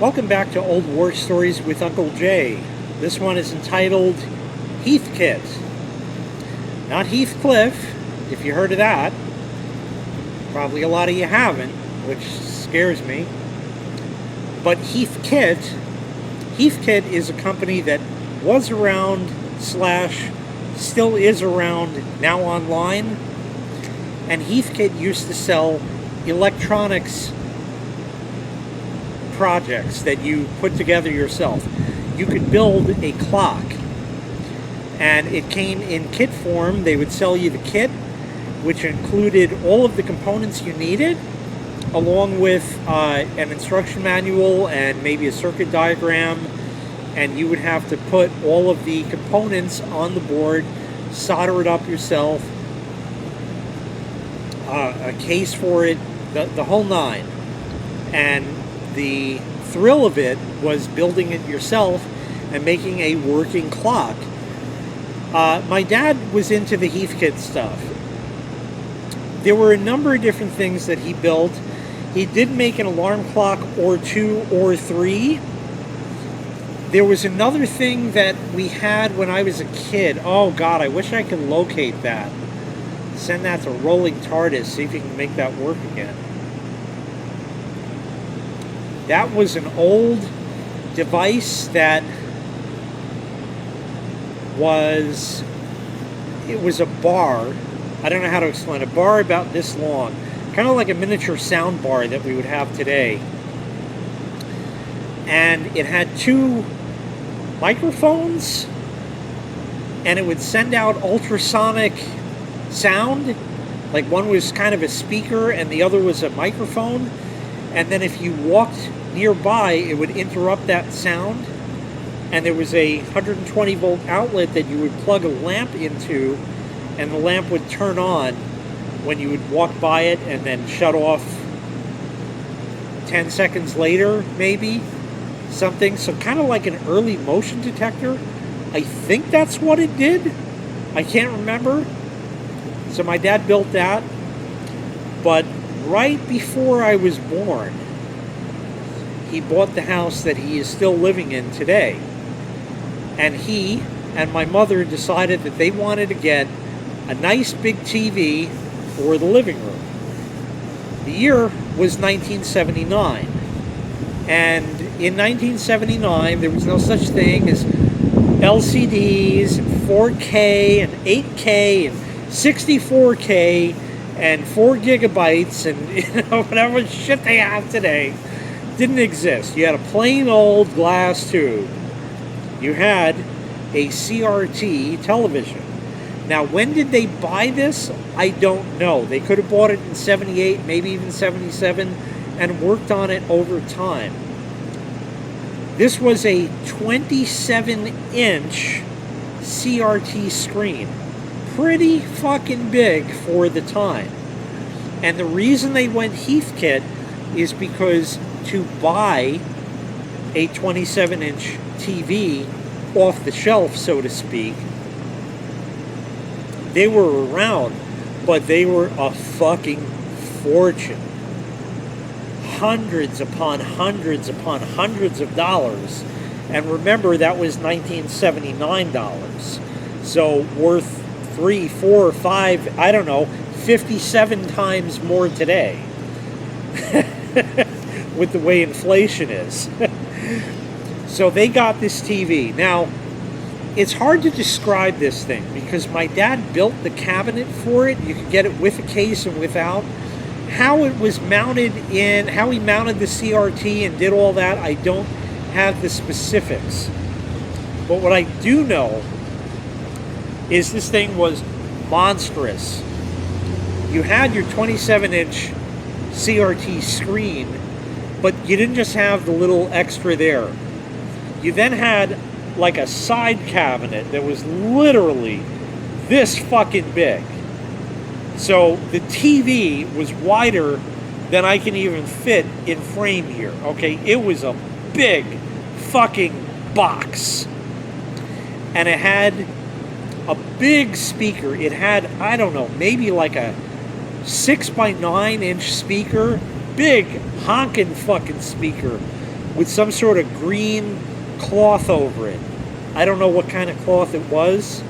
Welcome back to Old War Stories with Uncle Jay. This one is entitled Heathkit. Not Heathcliff, if you heard of that. Probably a lot of you haven't, which scares me. But Heathkit is a company that was around / still is around now online. And Heathkit used to sell electronics projects that you put together yourself. You could build a clock, and it came in kit form. They would sell you the kit, which included all of the components you needed, along with an instruction manual and maybe a circuit diagram, and you would have to put all of the components on the board, solder it up yourself, a case for it, the whole nine. And the thrill of it was building it yourself and making a working clock. My dad was into the Heathkit stuff. There were a number of different things that he built. He did make an alarm clock or two or three. There was another thing that we had when I was a kid. Oh God, I wish I could locate that. Send that to Rolling TARDIS, see if you can make that work again. That was an old device that was a bar. I don't know how to explain. A bar about this long. Kind of like a miniature sound bar that we would have today. And it had two microphones, and it would send out ultrasonic sound. Like one was kind of a speaker and the other was a microphone. And then if you walked nearby, it would interrupt that sound. And there was a 120 volt outlet that you would plug a lamp into, and the lamp would turn on when you would walk by it and then shut off 10 seconds later, maybe. Something. So kind of like an early motion detector. I think that's what it did. I can't remember. So my dad built that. But right before I was born, he bought the house that he is still living in today. And he and my mother decided that they wanted to get a nice big TV for the living room. The year was 1979. And in 1979, there was no such thing as LCDs, and 4K, and 8K, and 64K, and 4 gigabytes, and whatever shit they have today. Didn't exist. You had a plain old glass tube. You had a CRT television. Now, when did they buy this? I don't know. They could have bought it in 78, maybe even 77, and worked on it over time. This was a 27-inch CRT screen. Pretty fucking big for the time. And the reason they went Heathkit is because to buy a 27-inch TV off the shelf, so to speak, they were around, but they were a fucking fortune. Hundreds upon hundreds upon hundreds of dollars. And remember, that was $1979. So worth 3, 4, 5, I don't know, 57 times more today. With the way inflation is. So they got this TV. Now, it's hard to describe this thing because my dad built the cabinet for it. You could get it with a case and without. How it was mounted in, how he mounted the CRT and did all that, I don't have the specifics. But what I do know is this thing was monstrous. You had your 27-inch CRT screen, but you didn't just have the little extra there. You then had like a side cabinet that was literally this fucking big. So the TV was wider than I can even fit in frame here. Okay, it was a big fucking box. And it had a big speaker. It had, I don't know, maybe like a 6 by 9 inch speaker. Big honking fucking speaker. with some sort of green cloth over it. I don't know what kind of cloth it was.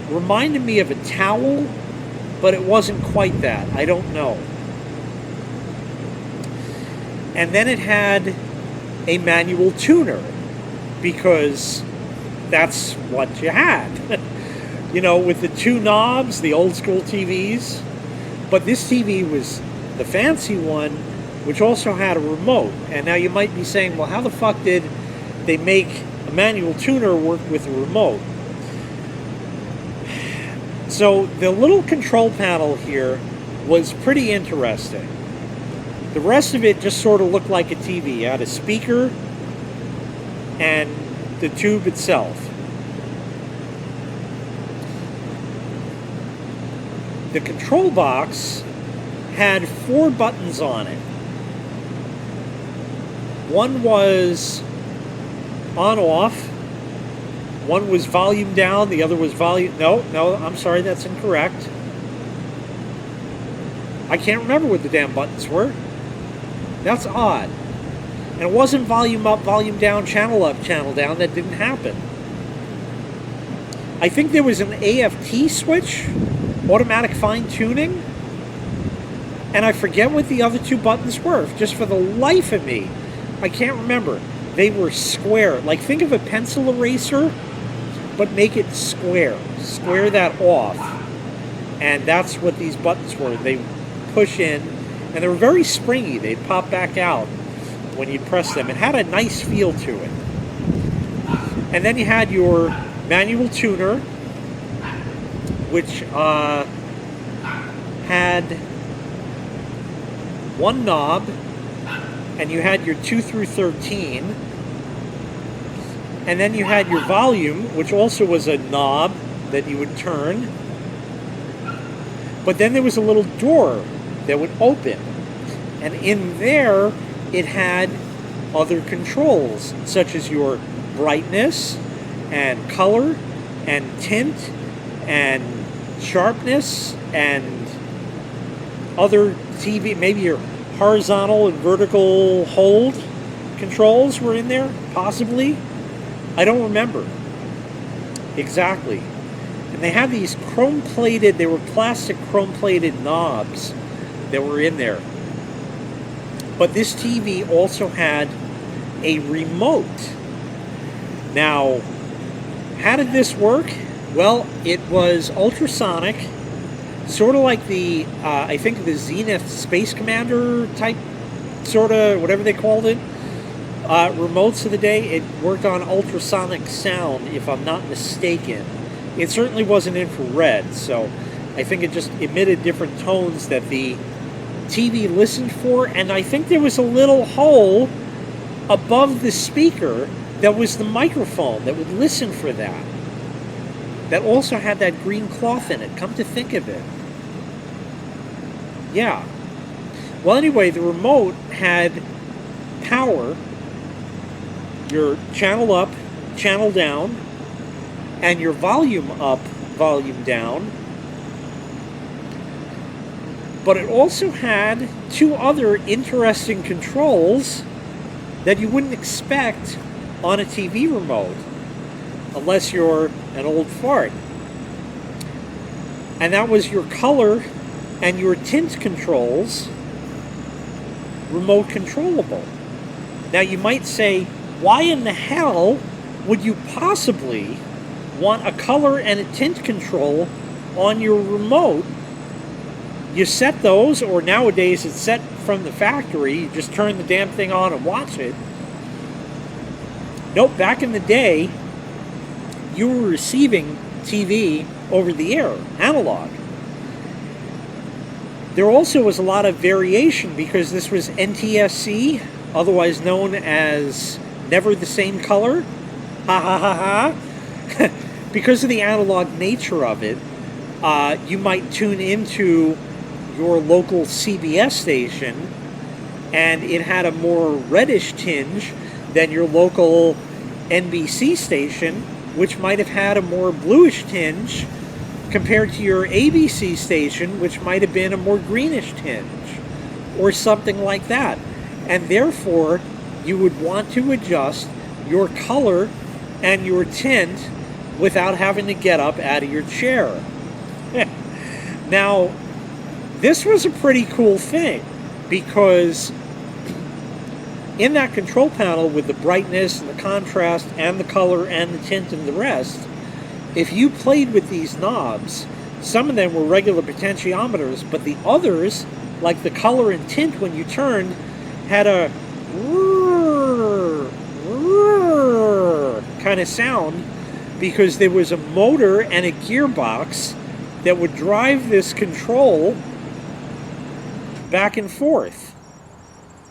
Reminded me of a towel, but it wasn't quite that. I don't know. And then it had a manual tuner, because that's what you had. You know, with the two knobs, the old school TVs. But this TV was the fancy one, which also had a remote. And now you might be saying, well, how the fuck did they make a manual tuner work with a remote? So the little control panel here was pretty interesting. The rest of it just sort of looked like a TV. It had a speaker and the tube itself. The control box had 4 buttons on it. One was on-off. One was volume down. The other was volume... No, I'm sorry, that's incorrect. I can't remember what the damn buttons were. That's odd. And it wasn't volume up, volume down, channel up, channel down. That didn't happen. I think there was an AFT switch, automatic fine-tuning, and I forget what the other 2 buttons were. Just for the life of me, I can't remember. They were square. Like, think of a pencil eraser, but make it square. Square that off. And that's what these buttons were. They push in, and they were very springy. They'd pop back out when you press them. It had a nice feel to it. And then you had your manual tuner, which had 1 knob, and you had your 2 through 13. And then you had your volume, which also was a knob that you would turn. But then there was a little door that would open. And in there, it had other controls, such as your brightness and color and tint and sharpness and other TV, maybe your horizontal and vertical hold controls were in there, possibly. I don't remember exactly. And they had these chrome-plated, they were plastic chrome-plated knobs that were in there. But this TV also had a remote. Now, how did this work? Well, it was ultrasonic, sort of like the, I think the Zenith Space Commander type, sort of, whatever they called it. Remotes of the day, it worked on ultrasonic sound, if I'm not mistaken. It certainly wasn't infrared, so I think it just emitted different tones that the TV listened for, and I think there was a little hole above the speaker that was the microphone that would listen for that. That also had that green cloth in it, come to think of it. Yeah. Well, anyway, the remote had power, your channel up, channel down, and your volume up, volume down. But it also had 2 other interesting controls that you wouldn't expect on a TV remote, unless you're an old fart. And that was your color and your tint controls, remote controllable. Now you might say, why in the hell would you possibly want a color and a tint control on your remote? You set those, or nowadays it's set from the factory, you just turn the damn thing on and watch it. Nope, back in the day, you were receiving TV over the air, analog. There also was a lot of variation because this was NTSC, otherwise known as never the same color. Ha ha ha ha. Because of the analog nature of it, you might tune into your local CBS station and it had a more reddish tinge than your local NBC station, which might have had a more bluish tinge compared to your ABC station, which might have been a more greenish tinge or something like that. And therefore, you would want to adjust your color and your tint without having to get up out of your chair. Now, this was a pretty cool thing because in that control panel with the brightness and the contrast and the color and the tint and the rest, if you played with these knobs, some of them were regular potentiometers, but the others, like the color and tint when you turned, had a kind of sound because there was a motor and a gearbox that would drive this control back and forth.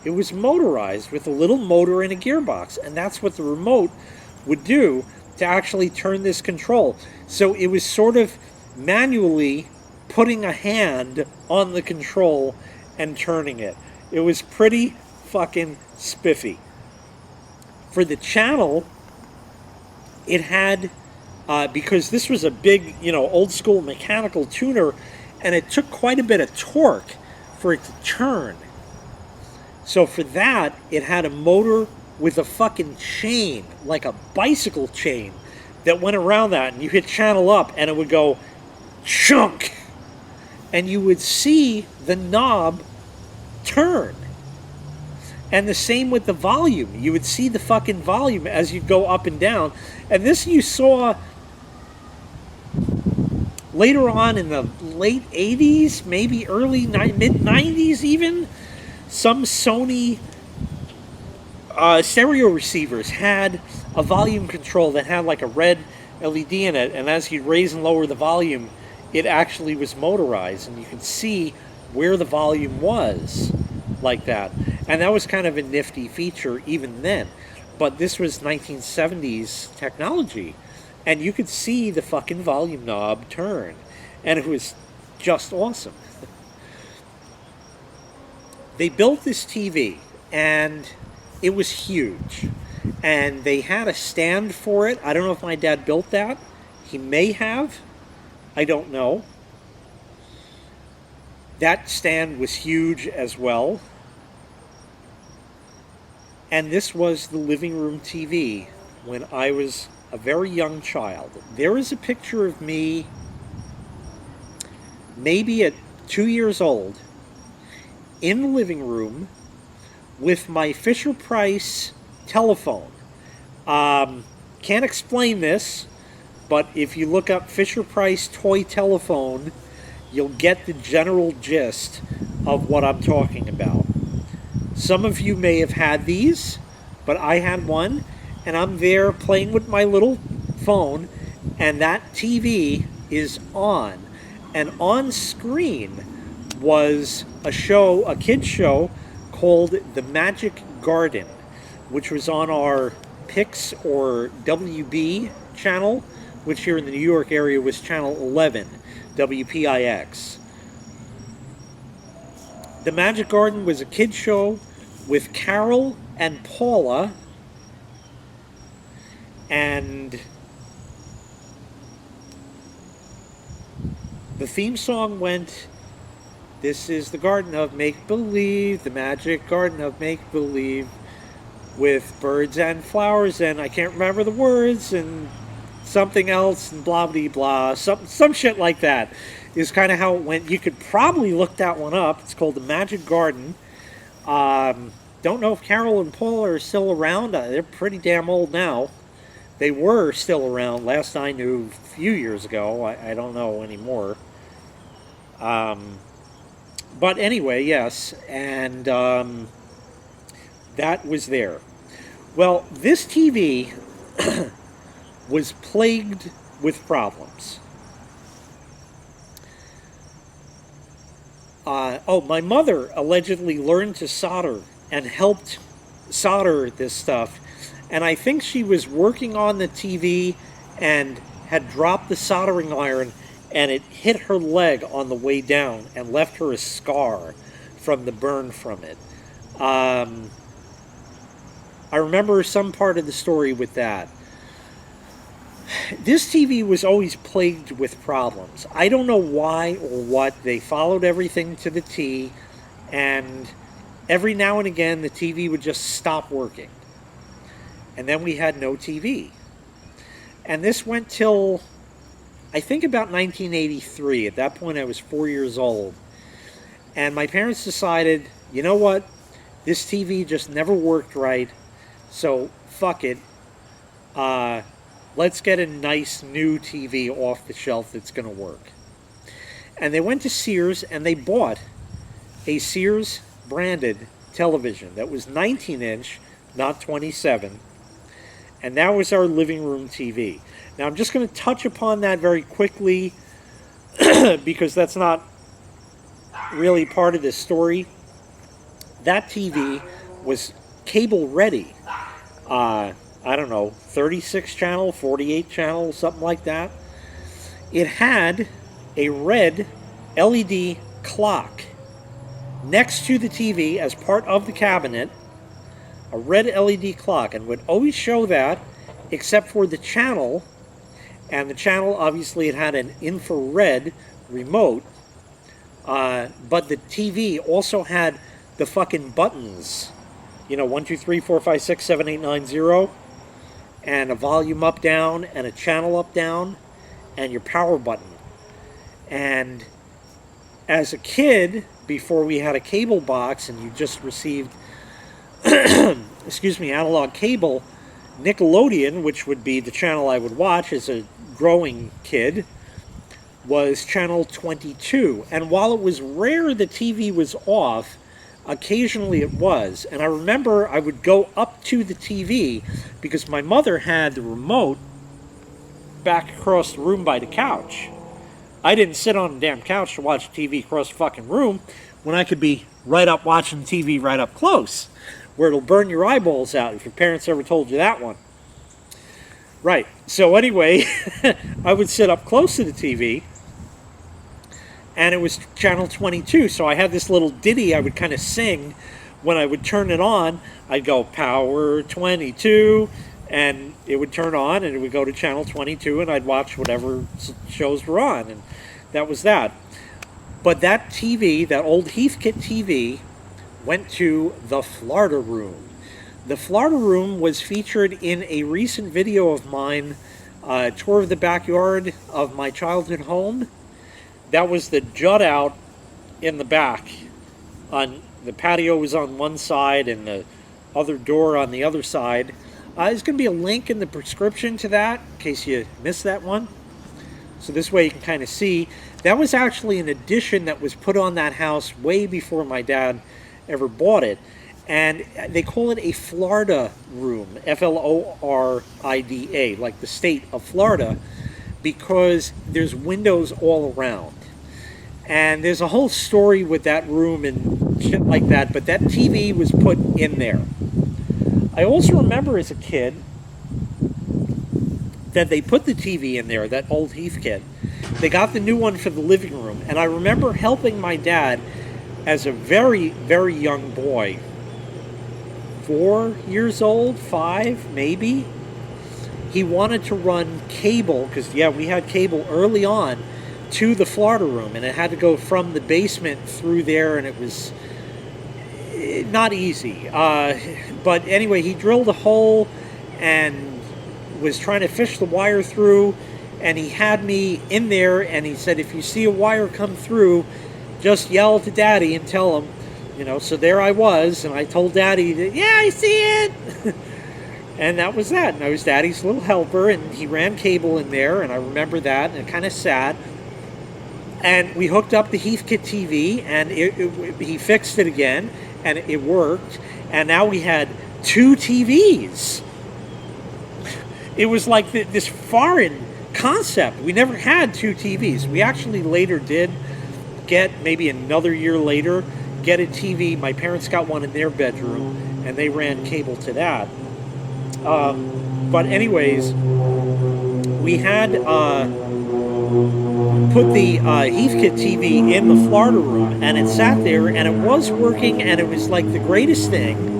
It was motorized with a little motor and a gearbox, and that's what the remote would do to actually turn this control. So it was sort of manually putting a hand on the control and turning it. It was pretty fucking spiffy. For the channel, it had, because this was a big, old school mechanical tuner, and it took quite a bit of torque for it to turn. So for that, it had a motor with a fucking chain, like a bicycle chain, that went around that, and you hit channel up, and it would go chunk, and you would see the knob turn. And the same with the volume. You would see the fucking volume as you go up and down. And this you saw later on in the late 80s, maybe early mid-90s even. Some Sony stereo receivers had a volume control that had like a red LED in it. And as you raise and lower the volume, it actually was motorized. And you could see where the volume was like that. And that was kind of a nifty feature even then. But this was 1970s technology. And you could see the fucking volume knob turn. And it was just awesome. They built this TV, and it was huge. And they had a stand for it. I don't know if my dad built that. He may have. I don't know. That stand was huge as well. And this was the living room TV when I was a very young child. There is a picture of me, maybe at 2 years old, in the living room with my Fisher-Price telephone. Can't explain this, but if you look up Fisher-Price toy telephone, you'll get the general gist of what I'm talking about. Some of you may have had these, but I had one, and I'm there playing with my little phone, and that TV is on. And on screen was a kid's show called The Magic Garden, which was on our Pix or WB channel, which here in the New York area was channel 11, WPIX. The Magic Garden was a kid's show with Carol and Paula, and the theme song went, "This is the garden of make-believe, the magic garden of make-believe, with birds and flowers," and I can't remember the words, and something else, and blah blah blah, some shit like that is kind of how it went. You could probably look that one up. It's called The Magic Garden. Don't know if Carol and Paul are still around. They're pretty damn old now. They were still around last I knew a few years ago. I don't know anymore. But anyway, yes, and that was there. Well, this TV was plagued with problems. My mother allegedly learned to solder and helped solder this stuff. And I think she was working on the TV and had dropped the soldering iron, and it hit her leg on the way down and left her a scar from the burn from it. I remember some part of the story with that. This TV was always plagued with problems. I don't know why or what. They followed everything to the T, and every now and again the TV would just stop working. And then we had no TV. And this went till, I think, about 1983. At that point I was 4 years old. And my parents decided, you know what? This TV just never worked right. So fuck it. Let's get a nice new TV off the shelf that's going to work. And they went to Sears and they bought a Sears branded television that was 19-inch, not 27. And that was our living room TV. Now I'm just going to touch upon that very quickly because that's not really part of this story. That TV was cable ready. I don't know, 36 channel, 48 channel, something like that. It had a red LED clock next to the TV as part of the cabinet, a red LED clock, and would always show that except for the channel. And the channel, obviously, it had an infrared remote, but the TV also had the fucking buttons, 1, 2, 3, 4, 5, 6, 7, 8, 9, 0, and a volume up, down, and a channel up, down, and your power button. And as a kid, before we had a cable box and you just received, analog cable, Nickelodeon, which would be the channel I would watch as a growing kid, was channel 22. And while it was rare the TV was off, occasionally it was. And I remember I would go up to the TV because my mother had the remote back across the room by the couch. I didn't sit on the damn couch to watch TV across the fucking room when I could be right up watching TV right up close, where it'll burn your eyeballs out, if your parents ever told you that one. Right, so anyway, I would sit up close to the TV, and it was channel 22, so I had this little ditty I would kind of sing when I would turn it on. I'd go, power 22, and it would turn on, and it would go to channel 22, and I'd watch whatever shows were on, and that was that. But that TV, that old Heathkit TV, went to the Florida Room. The Florida Room was featured in a recent video of mine, tour of the backyard of my childhood home. That was the jut out in the back. On the patio was on one side and the other door on the other side. There's going to be a link in the description to that in case you missed that one. So this way you can kind of see. That was actually an addition that was put on that house way before my dad ever bought it. And they call it a Florida room, Florida, like the state of Florida, because there's windows all around. And there's a whole story with that room and shit like that, but that TV was put in there. I also remember as a kid that they put the TV in there, that old Heathkit. They got the new one for the living room, and I remember helping my dad as a very, very young boy. 4 years old, 5 maybe. He wanted to run cable, because we had cable early on, to the Florida Room, and it had to go from the basement through there, and it was not easy. But anyway, he drilled a hole and was trying to fish the wire through, and he had me in there, and he said, if you see a wire come through, just yell to Daddy and tell him. So there I was, and I told Daddy that, yeah, I see it. And that was that. And I was Daddy's little helper, and he ran cable in there, and I remember that, and it kind of sad. And we hooked up the Heathkit TV, and he fixed it again, and it worked. And now we had 2 TVs. It was like this foreign concept. We never had 2 TVs. We actually later did get, maybe another year later, get a TV. My parents got one in their bedroom, and they ran cable to that. But anyways, we had put the Heathkit TV in the Florida Room, and it sat there, and it was working, and it was like the greatest thing.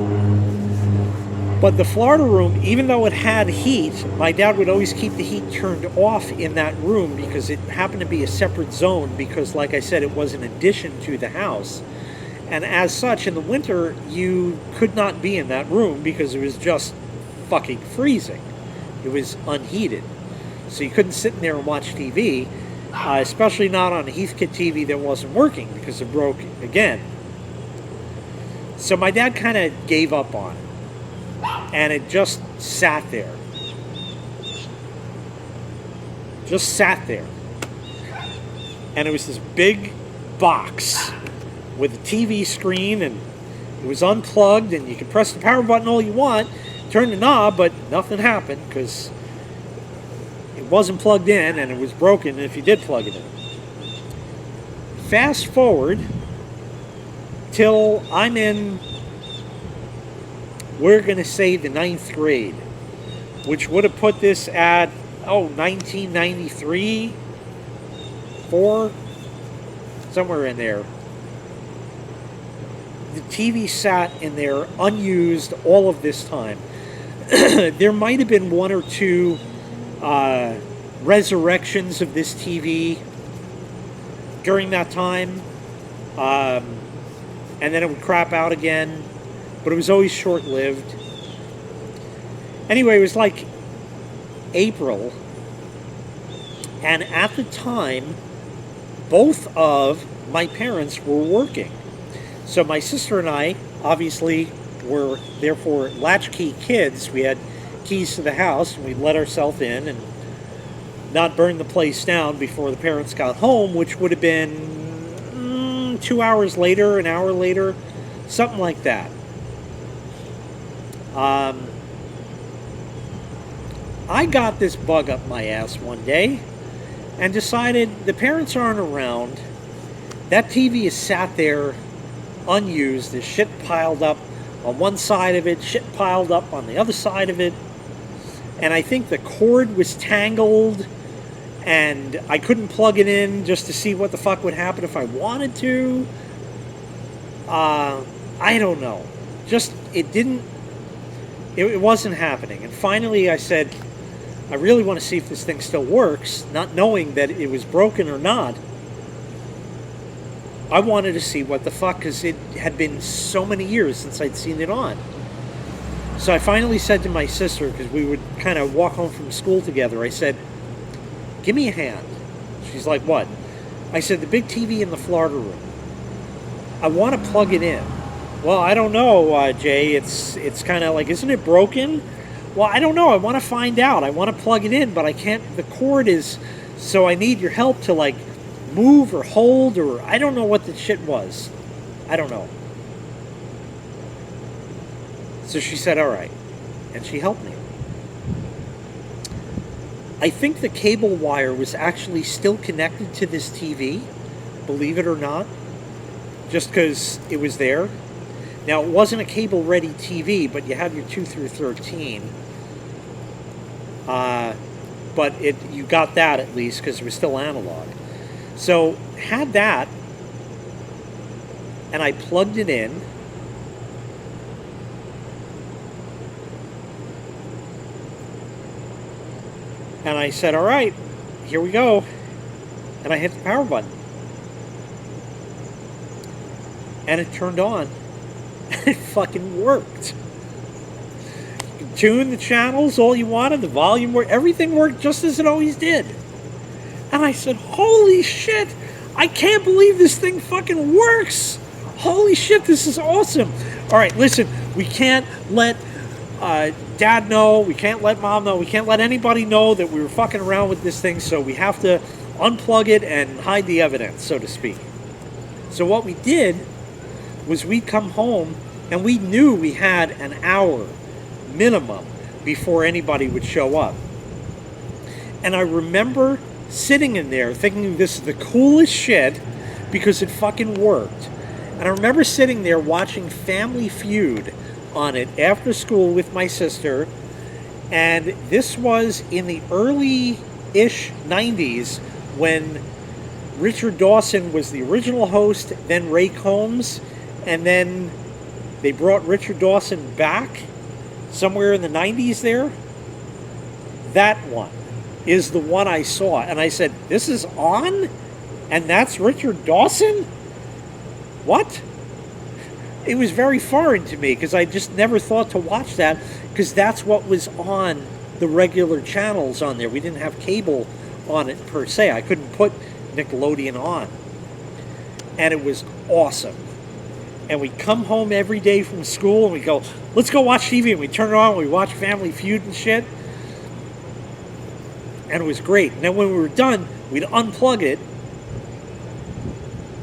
But the Florida Room, even though it had heat, my dad would always keep the heat turned off in that room because it happened to be a separate zone because, like I said, it was an addition to the house. And as such, in the winter, you could not be in that room because it was just fucking freezing. It was unheated. So you couldn't sit in there and watch TV, especially not on a Heathkit TV that wasn't working because it broke again. So my dad kind of gave up on it. And it just sat there. Just sat there. And it was this big box with a TV screen, and it was unplugged, and you could press the power button all you want, turn the knob, but nothing happened because it wasn't plugged in and it was broken if you did plug it in. Fast forward till I'm in, we're going to say, the 9th grade, which would have put this at, 1993, 4, somewhere in there. The TV sat in there unused all of this time. There might have been one or two resurrections of this TV during that time, and then it would crap out again, but it was always short-lived. Anyway, it was like April, and at the time, both of my parents were working. So my sister and I, obviously, were therefore latchkey kids. We had keys to the house, and we'd let ourselves in and not burn the place down before the parents got home, which would have been 2 hours later, an hour later, something like that. I got this bug up my ass one day and decided the parents aren't around. That TV is sat there unused. There's shit piled up on one side of it, shit piled up on the other side of it. And I think the cord was tangled and I couldn't plug it in just to see what the fuck would happen if I wanted to. I don't know. Just, it wasn't happening. And finally I said, I really want to see if this thing still works, not knowing that it was broken or not. I wanted to see what the fuck, because it had been so many years since I'd seen it on. So I finally said to my sister, because we would kind of walk home from school together, I said, give me a hand. She's like, what? I said, the big TV in the Florida room. I want to plug it in. Well, I don't know, Jay. It's kind of like, isn't it broken? Well, I don't know. I want to find out. I want to plug it in, but I can't. The cord is, so I need your help to like move or hold, or I don't know what the shit was. I don't know. So she said, all right. And she helped me. I think the cable wire was actually still connected to this TV, believe it or not, just because it was there. Now, it wasn't a cable-ready TV, but you have your 2 through 13. But you got that at least because it was still analog. So, had that, and I plugged it in. And I said, all right, here we go. And I hit the power button. And it turned on. And it fucking worked. You could tune the channels all you wanted, the volume worked, everything worked just as it always did. And I said, holy shit, I can't believe this thing fucking works. Holy shit, this is awesome. All right, listen, we can't let Dad know, we can't let Mom know, we can't let anybody know that we were fucking around with this thing, so we have to unplug it and hide the evidence, so to speak. So what we did was we'd come home and we knew we had an hour minimum before anybody would show up. And I remember sitting in there thinking this is the coolest shit because it fucking worked. And I remember sitting there watching Family Feud on it after school with my sister. And this was in the early-ish 90s when Richard Dawson was the original host, then Ray Combs, and then they brought Richard Dawson back somewhere in the 90s there. That one is the one I saw. And I said, this is on? And that's Richard Dawson? What? it was very foreign to me because I just never thought to watch that because that's what was on the regular channels on there. We didn't have cable on it per se. I couldn't put Nickelodeon on. And it was awesome. And we come home every day from school and we go, let's go watch TV. And we turn it on and we watch Family Feud and shit. And it was great. And then when we were done, we'd unplug it.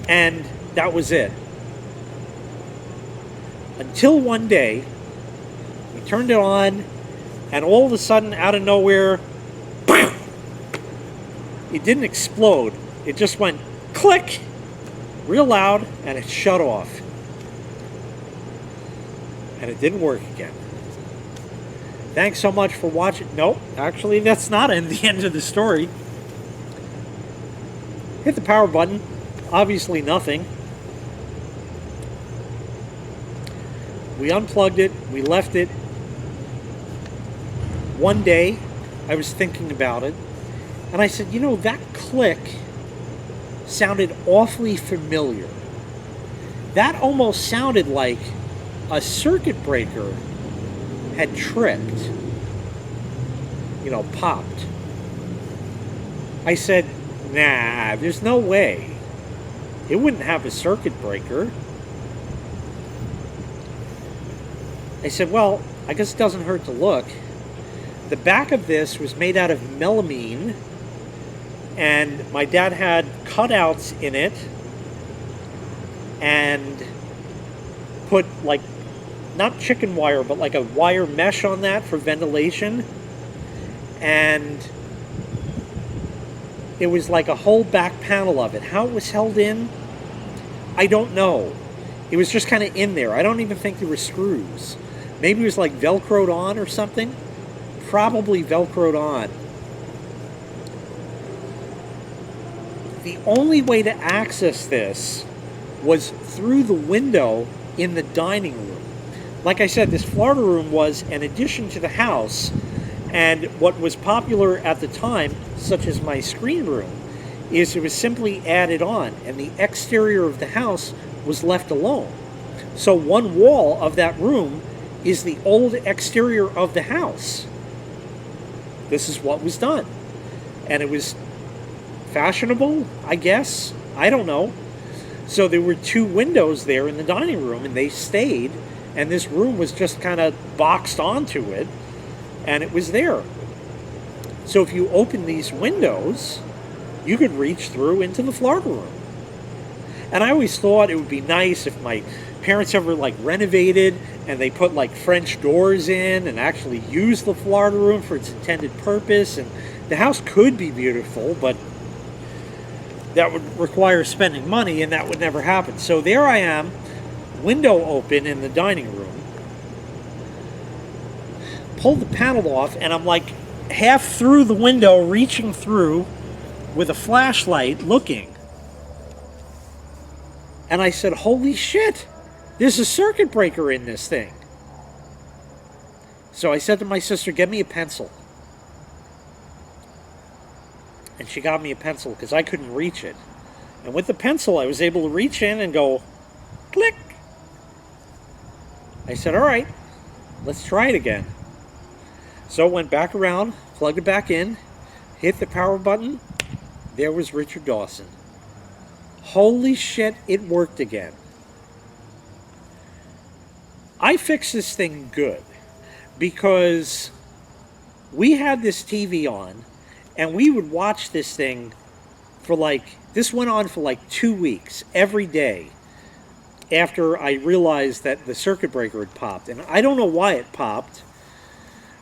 And that was it. Until one day, we turned it on, and all of a sudden, out of nowhere, it didn't explode. It just went click, real loud, and it shut off. And it didn't work again. Thanks so much for watching. Nope, actually, that's not the end of the story. Hit the power button. Obviously nothing. We unplugged it. We left it. One day, I was thinking about it, and I said, you know, that click sounded awfully familiar. That almost sounded like a circuit breaker had tripped, you know, popped. I said, nah, there's no way. It wouldn't have a circuit breaker. I said, well, I guess it doesn't hurt to look. The back of this was made out of melamine, and my dad had cutouts in it and put, like, not chicken wire, but like a wire mesh on that for ventilation. And it was like a whole back panel of it. How it was held in, I don't know. It was just kind of in there. I don't even think there were screws. Maybe it was like Velcroed on or something. Probably Velcroed on. The only way to access this was through the window in the dining room. Like I said, this Florida room was an addition to the house, and what was popular at the time, such as my screen room, is it was simply added on, and the exterior of the house was left alone. So one wall of that room is the old exterior of the house. This is what was done. And it was fashionable, I guess. I don't know. So there were two windows there in the dining room, and they stayed, and this room was just kind of boxed onto it, and it was there. So if you open these windows, you could reach through into the Florida room. And I always thought it would be nice if my parents ever like renovated and they put like French doors in and actually used the Florida room for its intended purpose. And the house could be beautiful, but that would require spending money, and that would never happen. So there I am, window open in the dining room, pulled the panel off, and I'm like half through the window, reaching through with a flashlight looking. And I said, holy shit, there's a circuit breaker in this thing. So I said to my sister, get me a pencil. And she got me a pencil because I couldn't reach it. And with the pencil, I was able to reach in and go, click. I said, all right, let's try it again. So I went back around, plugged it back in, hit the power button. There was Richard Dawson. Holy shit, it worked again. I fixed this thing good because we had this TV on and we would watch this thing for this went on for 2 weeks every day after I realized that the circuit breaker had popped. And I don't know why it popped.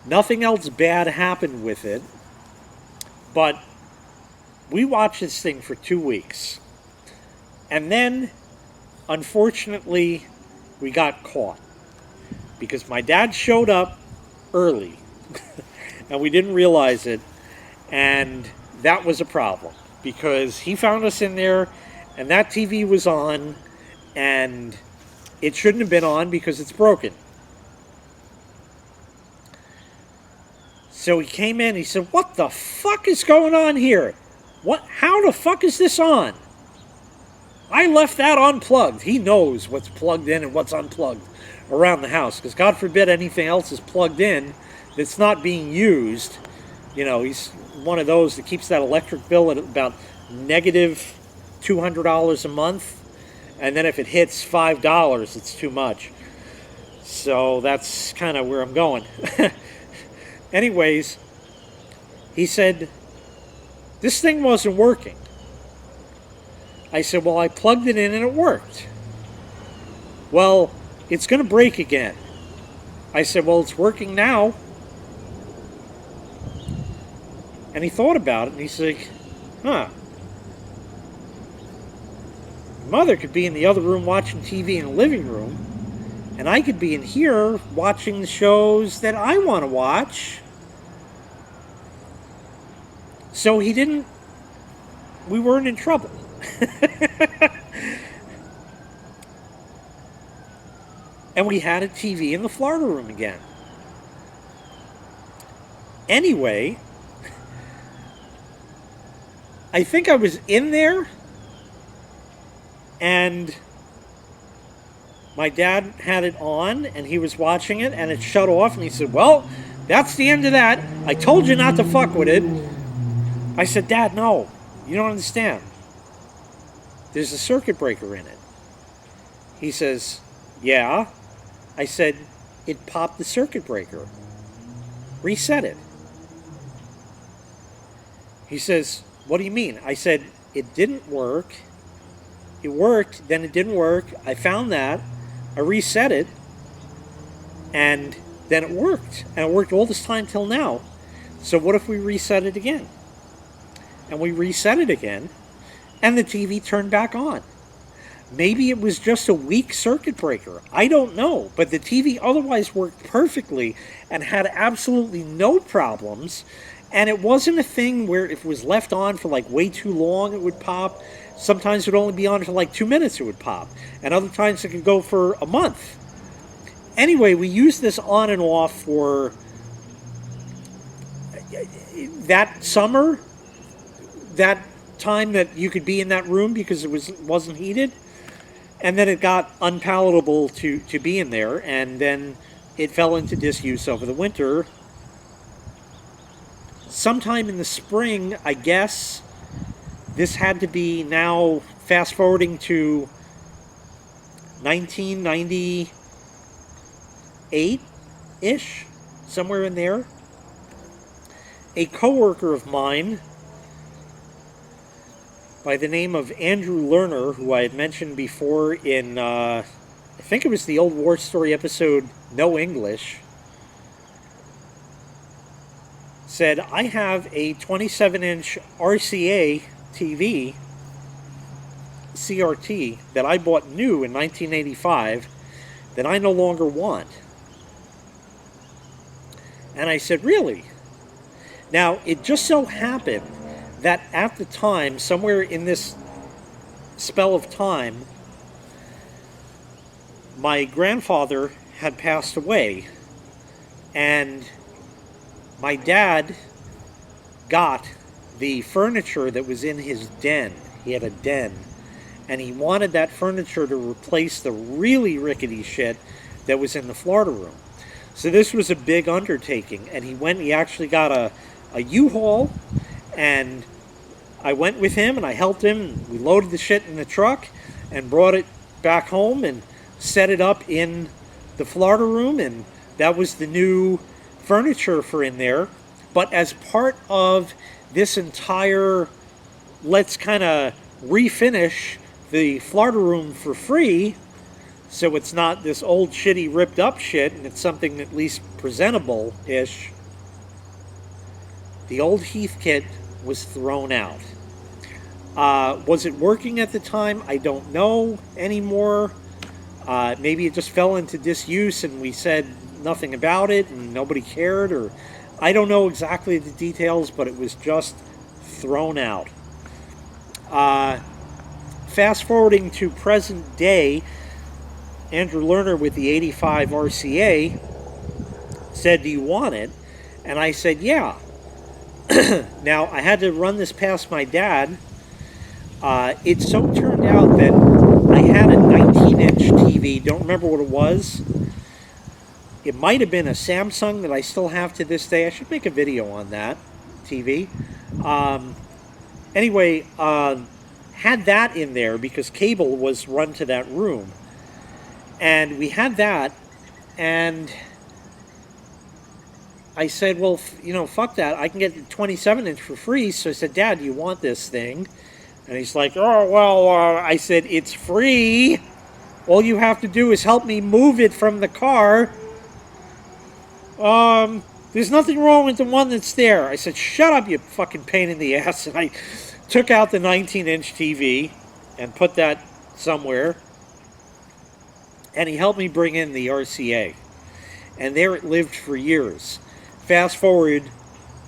Nothing else bad happened with it. But we watched this thing for 2 weeks. And then, unfortunately, we got caught. Because my dad showed up early. And we didn't realize it. And that was a problem. Because he found us in there, and that TV was on, and it shouldn't have been on because it's broken. So he came in, he said, what the fuck is going on here? How the fuck is this on? I left that unplugged. He knows what's plugged in and what's unplugged around the house, because God forbid anything else is plugged in that's not being used. You know, he's one of those that keeps that electric bill at about negative $200 a month, and then if it hits $5, it's too much. So that's kind of where I'm going. Anyways, he said, this thing wasn't working. I said, well, I plugged it in and it worked. Well, it's going to break again. I said, well, it's working now. And he thought about it, and he's like, huh. Mother could be in the other room watching TV in the living room, and I could be in here watching the shows that I want to watch. So we weren't in trouble. And we had a TV in the Florida room again. Anyway, I think I was in there, and my dad had it on, and he was watching it, and it shut off, and he said, well, that's the end of that. I told you not to fuck with it. I said, Dad, no, you don't understand. There's a circuit breaker in it. He says, yeah. I said, it popped the circuit breaker. Reset it. He says, what do you mean? I said, it didn't work. It worked, then it didn't work. I found that. I reset it. And then it worked. And it worked all this time till now. So what if we reset it again? And we reset it again, and the TV turned back on. Maybe it was just a weak circuit breaker. I don't know. But the TV otherwise worked perfectly and had absolutely no problems. And it wasn't a thing where if it was left on for like way too long, it would pop. Sometimes it would only be on for like 2 minutes, it would pop. And other times it could go for a month. Anyway, we used this on and off for that summer, that time that you could be in that room because it wasn't heated. And then it got unpalatable to be in there, and then it fell into disuse over the winter. Sometime in the spring, I guess, this had to be now fast forwarding to 1998-ish, somewhere in there. A coworker of mine by the name of Andrew Lerner, who I had mentioned before in, I think it was the old War Story episode, No English, said, I have a 27-inch RCA TV, CRT, that I bought new in 1985 that I no longer want. And I said, really? Now, it just so happened that at the time, somewhere in this spell of time, my grandfather had passed away, and my dad got the furniture that was in his den. He had a den, and he wanted that furniture to replace the really rickety shit that was in the Florida room. So this was a big undertaking, and he actually got a U-Haul, and I went with him and I helped him, and we loaded the shit in the truck and brought it back home and set it up in the Florida room, and that was the new furniture for in there. But as part of this entire, let's kind of refinish the Florida room for free, so it's not this old shitty ripped up shit and it's something at least presentable-ish, the old Heathkit was thrown out. Was it working at the time? I don't know anymore. Maybe it just fell into disuse and we said nothing about it and nobody cared, or I don't know exactly the details, but it was just thrown out. Fast forwarding to present day, Andrew Lerner with the 85 RCA said, do you want it? And I said, yeah. Now, I had to run this past my dad. It so turned out that I had a 19-inch TV. Don't remember what it was. It might have been a Samsung that I still have to this day. I should make a video on that TV. Um, anyway, had that in there because cable was run to that room. And we had that, and I said, well, fuck that. I can get the 27-inch for free. So I said, Dad, do you want this thing? And he's like, oh, well, I said, it's free. All you have to do is help me move it from the car. There's nothing wrong with the one that's there. I said, shut up, you fucking pain in the ass. And I took out the 19-inch TV and put that somewhere. And he helped me bring in the RCA. And there it lived for years. Fast forward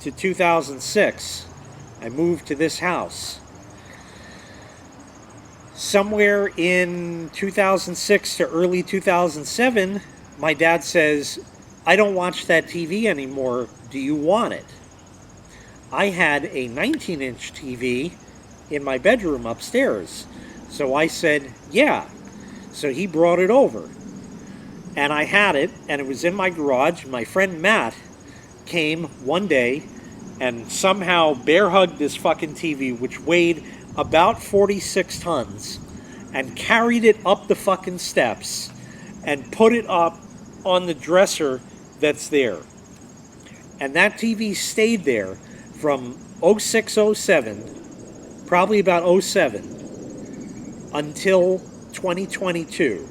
to 2006. I moved to this house. Somewhere in 2006 to early 2007, my dad says, I don't watch that TV anymore. Do you want it? I had a 19-inch TV in my bedroom upstairs. So I said, yeah. So he brought it over. And I had it, and it was in my garage. My friend Matt came one day and somehow bear hugged this fucking TV, which weighed about 46 tons, and carried it up the fucking steps and put it up on the dresser that's there. And that TV stayed there from 0607, probably about 07, until 2022.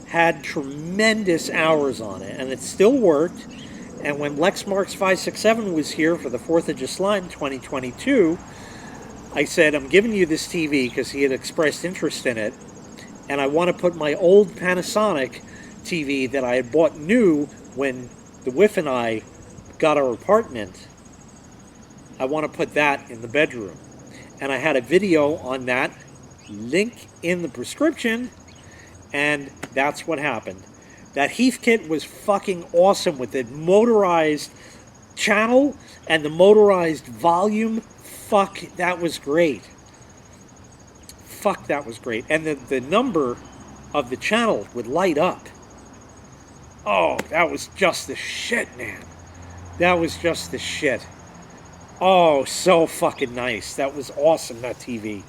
Had tremendous hours on it, and it still worked. And when Lexmarks 567 was here for the 4th of July in 2022, I said, I'm giving you this TV because he had expressed interest in it, and I want to put my old Panasonic TV that I had bought new when the wife and I got our apartment. I want to put that in the bedroom. And I had a video on that, link in the prescription, and that's what happened. That Heathkit was fucking awesome with the motorized channel and the motorized volume. Fuck, that was great. Fuck, that was great. And the number of the channel would light up. Oh, that was just the shit, man. That was just the shit. Oh, so fucking nice. That was awesome, that TV.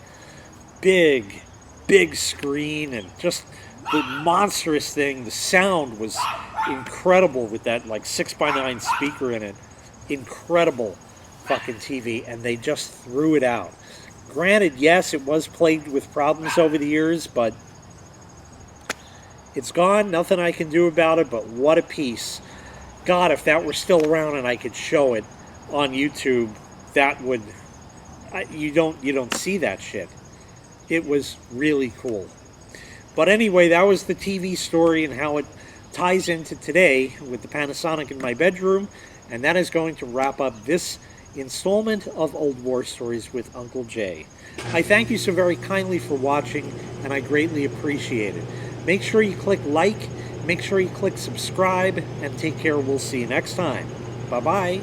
Big screen, and just the monstrous thing. The sound was incredible with that like 6x9 speaker in it. Incredible fucking TV, and they just threw it out. Granted, yes, it was plagued with problems over the years, but it's gone. Nothing I can do about it, but what a piece. God, if that were still around and I could show it on YouTube, that would... You don't see that shit. It was really cool. But anyway, that was the TV story and how it ties into today with the Panasonic in my bedroom. And that is going to wrap up this installment of Old War Stories with Uncle Jay. I thank you so very kindly for watching, and I greatly appreciate it. Make sure you click like, make sure you click subscribe, and take care. We'll see you next time. Bye-bye.